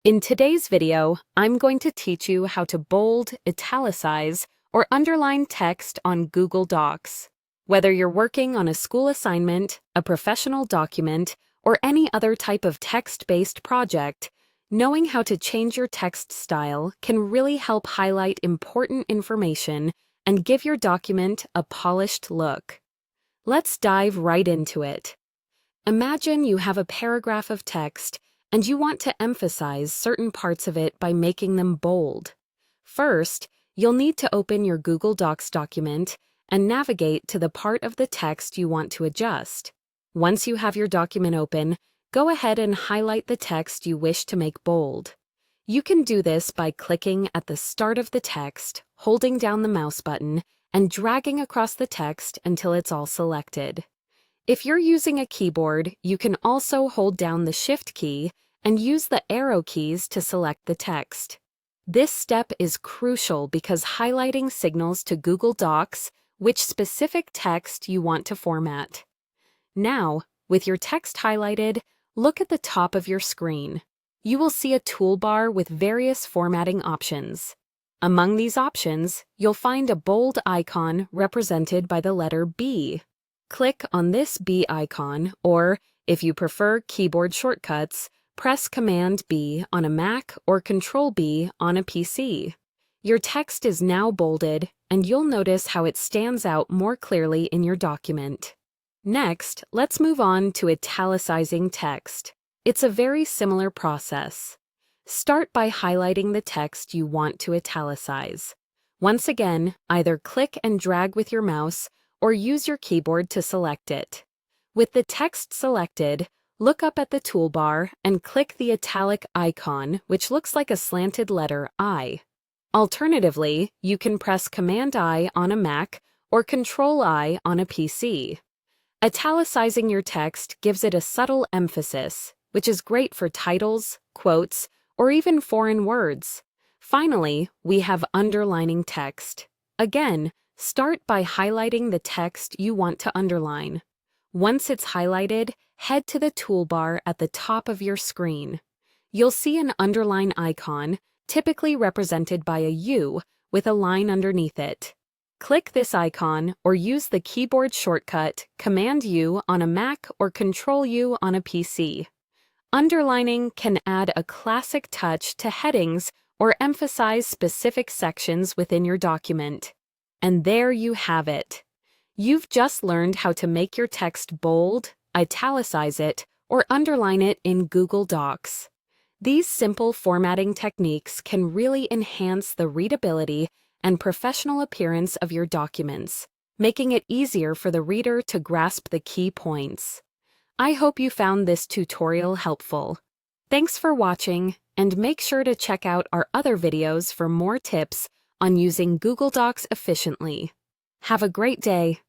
In today's video, I'm going to teach you how to bold, italicize, or underline text on Google Docs. Whether you're working on a school assignment, a professional document, or any other type of text-based project, knowing how to change your text style can really help highlight important information and give your document a polished look. Let's dive right into it. Imagine you have a paragraph of text and you want to emphasize certain parts of it by making them bold. First, you'll need to open your Google Docs document and navigate to the part of the text you want to adjust. Once you have your document open, go ahead and highlight the text you wish to make bold. You can do this by clicking at the start of the text, holding down the mouse button, and dragging across the text until it's all selected. If you're using a keyboard, you can also hold down the Shift key and use the arrow keys to select the text. This step is crucial because highlighting signals to Google Docs which specific text you want to format. Now, with your text highlighted, look at the top of your screen. You will see a toolbar with various formatting options. Among these options, you'll find a bold icon represented by the letter B. Click on this B icon, or, if you prefer keyboard shortcuts, press Cmd+B on a Mac or Ctrl+B on a PC. Your text is now bolded, and you'll notice how it stands out more clearly in your document. Next, let's move on to italicizing text. It's a very similar process. Start by highlighting the text you want to italicize. Once again, either click and drag with your mouse or use your keyboard to select it. With the text selected, look up at the toolbar and click the italic icon, which looks like a slanted letter I. Alternatively, you can press Cmd+I on a Mac or Ctrl+I on a PC. Italicizing your text gives it a subtle emphasis, which is great for titles, quotes, or even foreign words. Finally, we have underlining text. Again, start by highlighting the text you want to underline. Once it's highlighted, head to the toolbar at the top of your screen. You'll see an underline icon, typically represented by a U, with a line underneath it. Click this icon or use the keyboard shortcut Cmd+U on a Mac or Ctrl+U on a PC. Underlining can add a classic touch to headings or emphasize specific sections within your document. And there you have it. You've just learned how to make your text bold, italicize it, or underline it in Google Docs. These simple formatting techniques can really enhance the readability and professional appearance of your documents, making it easier for the reader to grasp the key points. I hope you found this tutorial helpful. Thanks for watching, and make sure to check out our other videos for more tips on using Google Docs efficiently. Have a great day.